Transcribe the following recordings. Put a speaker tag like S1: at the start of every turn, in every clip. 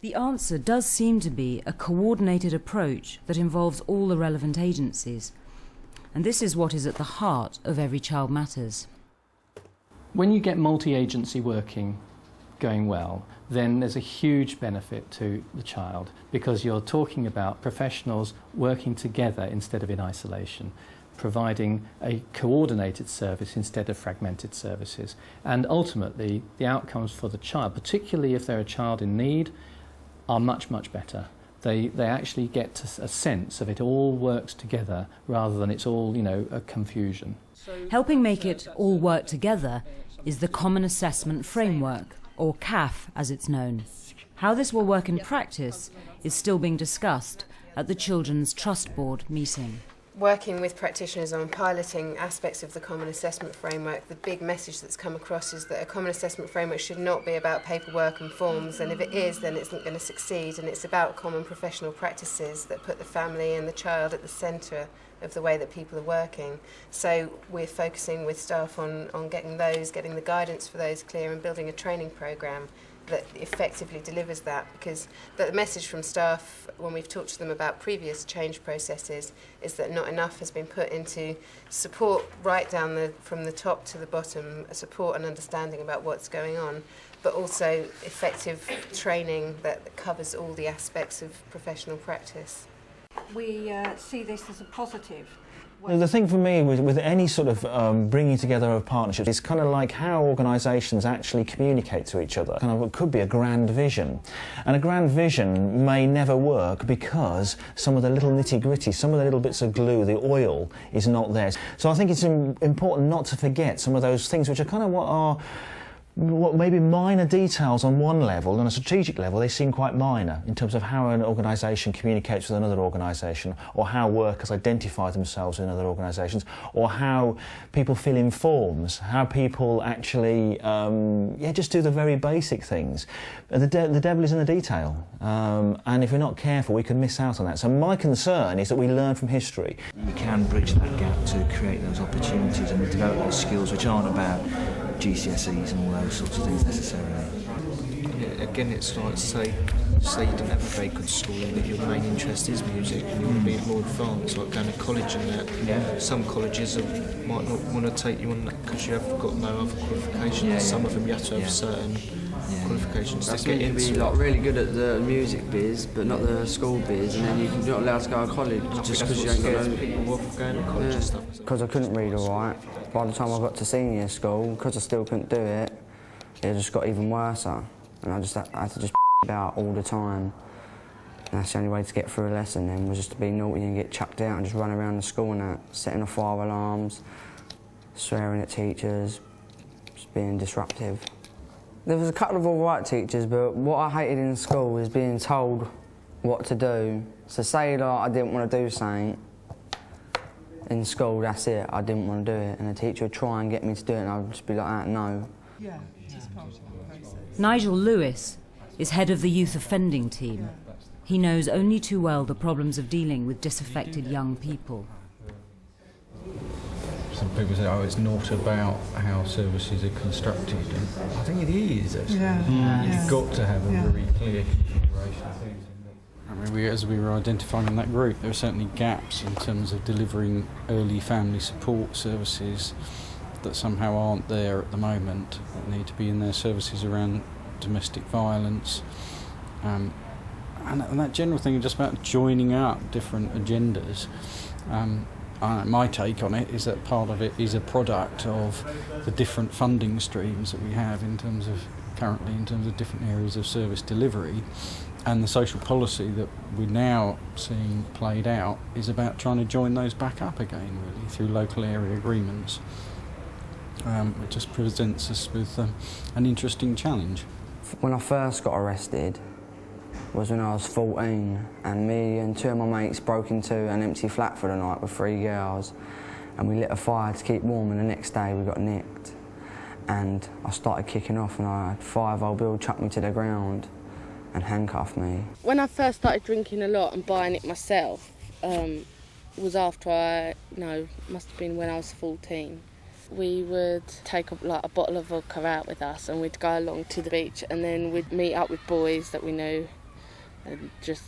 S1: The answer does seem to be a coordinated approach that involves all the relevant agencies. And this is what is at the heart of Every Child Matters.
S2: When you get multi-agency working going well, then there's a huge benefit to the child because you're talking about professionals working together instead of in isolation, providing a coordinated service instead of fragmented services. And ultimately, the outcomes for the child, particularly if they're a child in need, are much, much better. They actually get a sense of it all works together rather than it's all, a confusion.
S1: Helping make it all work together is the Common Assessment Framework, or CAF as it's known. How this will work in practice is still being discussed at the Children's Trust Board meeting.
S3: Working with practitioners on piloting aspects of the Common Assessment Framework, the big message that's come across is that a Common Assessment Framework should not be about paperwork and forms, and if it is, then it's not going to succeed, and it's about common professional practices that put the family and the child at the centre of the way that people are working. So we're focusing with staff on getting the guidance for those clear and building a training programme that effectively delivers that, because the message from staff when we've talked to them about previous change processes is that not enough has been put into support right down from the top to the bottom, support and understanding about what's going on, but also effective training that covers all the aspects of professional practice.
S4: We see this as a positive.
S5: The thing for me with any sort of bringing together of partnerships is kind of like how organisations actually communicate to each other. Kind of it could be a grand vision, and a grand vision may never work because some of the little nitty-gritty, some of the little bits of glue, the oil, is not there. So I think it's important not to forget some of those things which are kind of what maybe minor details on one level. On a strategic level, they seem quite minor in terms of how an organisation communicates with another organisation, or how workers identify themselves in other organisations, or how people fill in forms, how people actually, just do the very basic things. The devil is in the detail, and if we're not careful, we can miss out on that. So my concern is that we learn from history.
S6: You can bridge that gap to create those opportunities and develop those skills which aren't about GCSEs and all those sorts of things necessarily.
S7: Yeah, again, it's like say you didn't have a very good schooling, but your main interest is music and you want to be more advanced, like going to college and that.
S6: Yeah.
S7: Some colleges might not want to take you on that because you have got no other qualifications.
S6: Yeah,
S7: Some of them you have to have certain qualifications to get into.
S8: Be like really good at the music biz, but not the school biz, and then you're not allowed to go to college just because you ain't got no
S7: people going to college and stuff.
S8: Because I couldn't read all right. By the time I got to senior school, because I still couldn't do it, it just got even worse. And I had to just about all the time. And that's the only way to get through a lesson then, was just to be naughty and get chucked out and just run around the school and that, setting off fire alarms, swearing at teachers, just being disruptive. There was a couple of all right teachers, but what I hated in school was being told what to do. So say like I didn't want to do something in school, that's it, I didn't want to do it, and the teacher would try and get me to do it and I would just be like, no.
S4: Yeah, it is part of the process.
S1: Nigel Lewis is head of the youth offending team. He knows only too well the problems of dealing with disaffected young people.
S9: Some people say, it's not about how services are constructed. And I think it is, actually. You've got to have a very clear configuration of things. I mean, as we were identifying in that group, there are certainly gaps in terms of delivering early family support services that somehow aren't there at the moment, that need to be in their services around domestic violence. And that general thing just about joining up different agendas. My take on it is that part of it is a product of the different funding streams that we have currently in terms of different areas of service delivery, and the social policy that we're now seeing played out is about trying to join those back up again, really, through local area agreements. It just presents us with an interesting challenge.
S8: When I first got arrested was when I was 14, and me and two of my mates broke into an empty flat for the night with 3 girls, and we lit a fire to keep warm, and the next day we got nicked. And I started kicking off, and I had 5 old Bill chuck me to the ground and handcuff me.
S10: When I first started drinking a lot and buying it myself, was after must have been when I was 14. We would take a bottle of vodka out with us, and we'd go along to the beach, and then we'd meet up with boys that we knew and just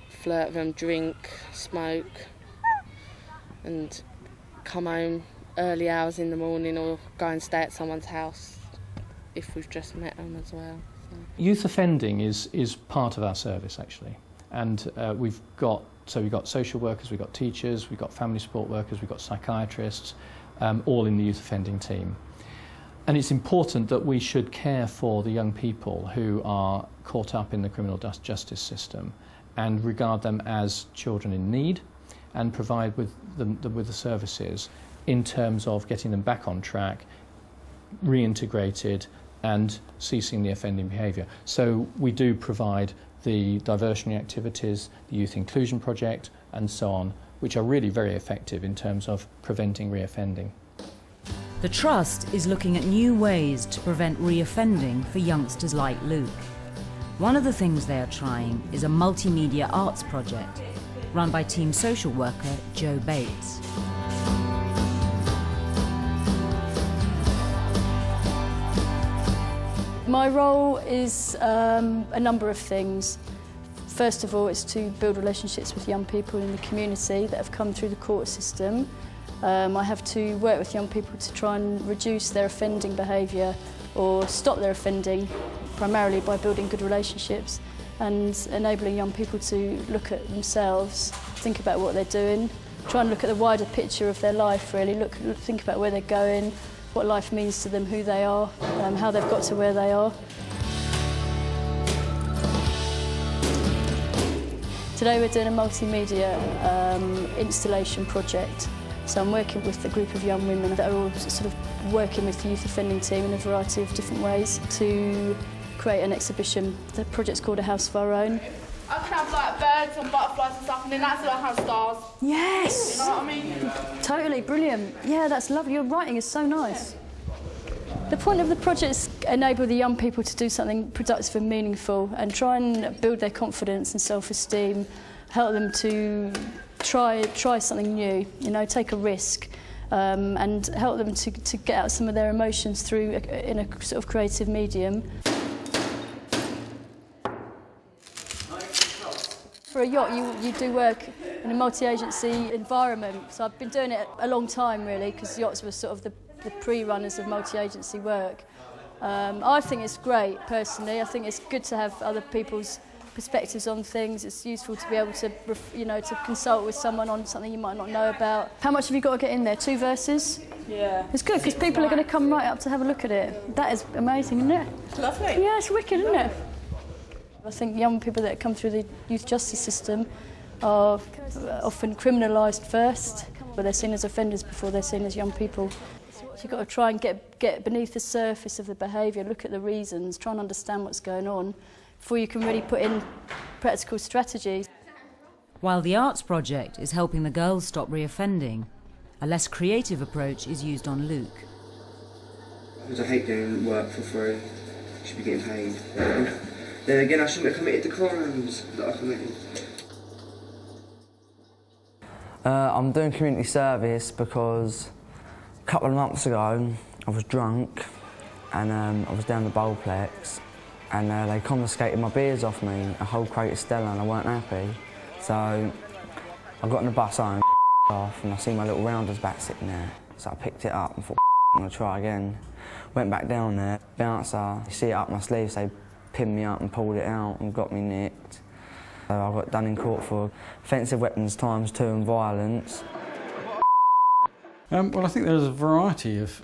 S10: flirt with them, drink, smoke, and come home early hours in the morning or go and stay at someone's house if we've just met them as well. So.
S2: Youth offending is part of our service actually, and we've got social workers, we've got teachers, we've got family support workers, we've got psychiatrists, all in the youth offending team. And it's important that we should care for the young people who are caught up in the criminal justice system and regard them as children in need and provide with the services in terms of getting them back on track, reintegrated and ceasing the offending behaviour. So we do provide the diversionary activities, the Youth Inclusion Project and so on, which are really very effective in terms of preventing reoffending.
S1: The Trust is looking at new ways to prevent reoffending for youngsters like Luke. One of the things they are trying is a multimedia arts project run by team social worker Jo Bates.
S11: My role is a number of things. First of all, it's to build relationships with young people in the community that have come through the court system. I have to work with young people to try and reduce their offending behaviour or stop their offending, primarily by building good relationships and enabling young people to look at themselves, think about what they're doing, try and look at the wider picture of their life really, think about where they're going, what life means to them, who they are, how they've got to where they are. Today we're doing a multimedia installation project. So I'm working with a group of young women that are all sort of working with the youth offending team in a variety of different ways to create an exhibition. The project's called A House of Our Own.
S12: I can have like birds and butterflies and stuff, and then that's like have stars.
S11: Yes!
S12: You know what I mean?
S11: Totally, brilliant. Yeah, that's lovely. Your writing is so nice. The point of the project is to enable the young people to do something productive and meaningful and try and build their confidence and self-esteem, help them to try something new, you know, take a risk, and help them to get out some of their emotions through in a sort of creative medium. For a yacht, you do work in a multi-agency environment, so I've been doing it a long time really, because yachts were sort of the pre-runners of multi-agency work. I think it's great personally. I think it's good to have other people's perspectives on things. It's useful to be able to, to consult with someone on something you might not know about. How much have you got to get in there? 2 verses?
S12: Yeah.
S11: It's good because people are going to come right up to have a look at it. That is amazing, isn't it?
S12: It's lovely.
S11: Yeah, it's wicked, isn't it? I think young people that come through the youth justice system are often criminalised first, but they're seen as offenders before they're seen as young people. So you've got to try and get beneath the surface of the behaviour, look at the reasons, try and understand what's going on before you can really put in practical strategies.
S1: While the arts project is helping the girls stop reoffending, a less creative approach is used on Luke.
S13: Because I hate doing work for free. I should be getting paid. Then again, I shouldn't have committed the crimes that I committed.
S8: I'm doing community service because a couple of months ago I was drunk and I was down the bowlplex and they confiscated my beers off me, a whole crate of Stella, and I weren't happy. So I got on the bus home off and I see my little rounders back sitting there. So I picked it up and thought, I'm gonna try again. Went back down there, bouncer, you see it up my sleeve, so they pinned me up and pulled it out and got me nicked. So I got done in court for offensive weapons ×2 and violence.
S9: Well, I think there's a variety of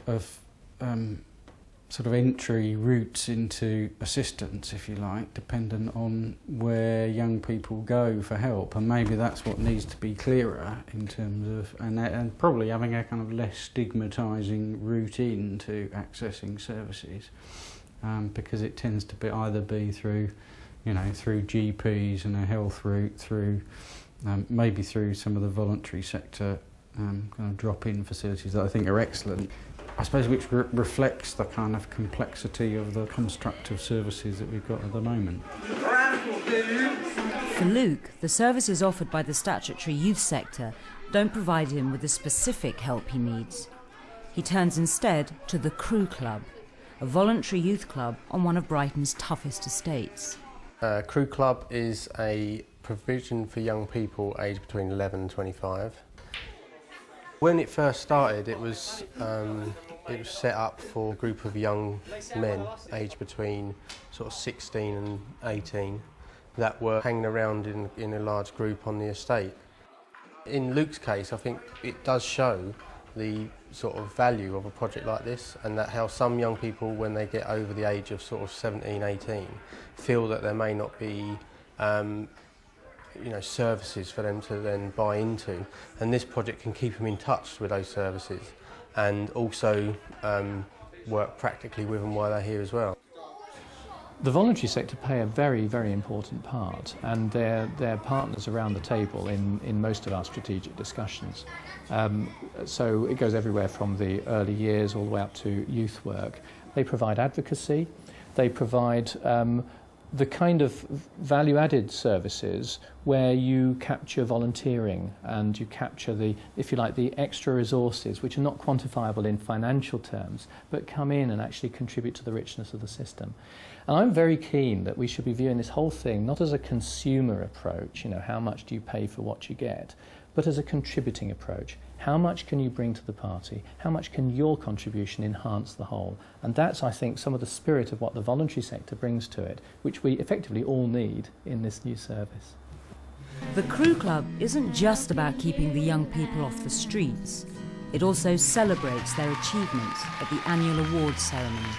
S9: sort of entry routes into assistance, if you like, dependent on where young people go for help, and maybe that's what needs to be clearer in terms of, and probably having a kind of less stigmatising route into accessing services, because it tends to be either through, through GPs and a health route, through maybe through some of the voluntary sector kind of drop-in facilities that I think are excellent. I suppose which reflects the kind of complexity of the construct of services that we've got at the moment.
S1: For Luke, the services offered by the statutory youth sector don't provide him with the specific help he needs. He turns instead to the Crew Club, a voluntary youth club on one of Brighton's toughest estates.
S14: Crew Club is a provision for young people aged between 11 and 25. When it first started, it was set up for a group of young men aged between sort of 16 and 18 that were hanging around in a large group on the estate. In Luke's case, I think it does show the sort of value of a project like this, and that how some young people, when they get over the age of sort of 17, 18, feel that there may not be services for them to then buy into, and this project can keep them in touch with those services and also work practically with them while they're here as well.
S2: The voluntary sector play a very, very important part, and they're partners around the table in most of our strategic discussions. So it goes everywhere from the early years all the way up to youth work. They provide advocacy, they provide the kind of value-added services where you capture volunteering and you capture the, if you like, the extra resources which are not quantifiable in financial terms but come in and actually contribute to the richness of the system. And I'm very keen that we should be viewing this whole thing not as a consumer approach, how much do you pay for what you get, but as a contributing approach. How much can you bring to the party? How much can your contribution enhance the whole? And that's, I think, some of the spirit of what the voluntary sector brings to it, which we effectively all need in this new service.
S1: The Crew Club isn't just about keeping the young people off the streets. It also celebrates their achievements at the annual awards ceremony.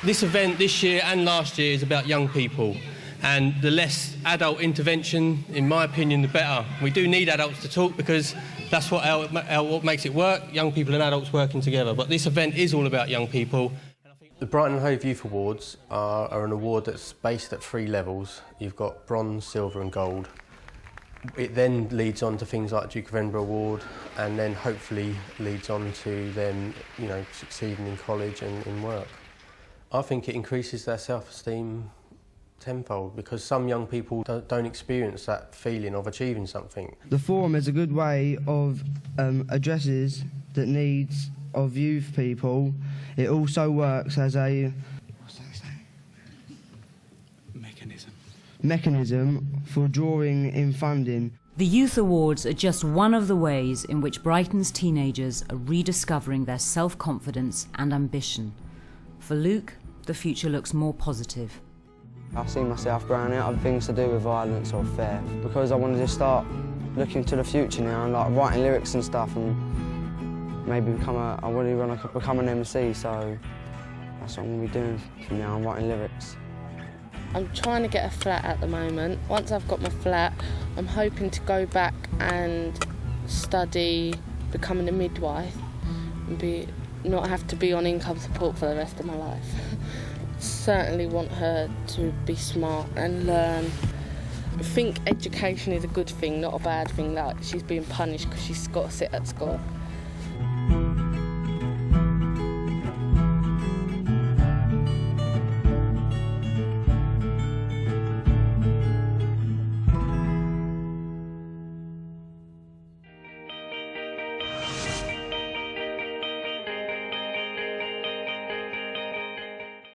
S15: This event this year and last year is about young people, and the less adult intervention, in my opinion, the better. We do need adults to talk because that's what makes it work, young people and adults working together. But this event is all about young people.
S14: The Brighton and Hove Youth Awards are an award that's based at 3 levels. You've got bronze, silver and gold. It then leads on to things like Duke of Edinburgh Award, and then hopefully leads on to them, succeeding in college and in work. I think it increases their self-esteem tenfold because some young people don't experience that feeling of achieving something.
S16: The forum is a good way of addresses the needs of youth people. It also works as a mechanism for drawing in funding.
S1: The Youth Awards are just one of the ways in which Brighton's teenagers are rediscovering their self-confidence and ambition. For Luke, the future looks more positive.
S8: I see myself growing out of things to do with violence or theft because I wanted to start looking to the future now and like writing lyrics and stuff, and maybe I really want to become an MC, so that's what I'm going to be doing from now on, writing lyrics.
S10: I'm trying to get a flat at the moment. Once I've got my flat, I'm hoping to go back and study becoming a midwife and not have to be on income support for the rest of my life. Certainly want her to be smart and learn. I think education is a good thing, not a bad thing, like she's being punished because she's got to sit at school.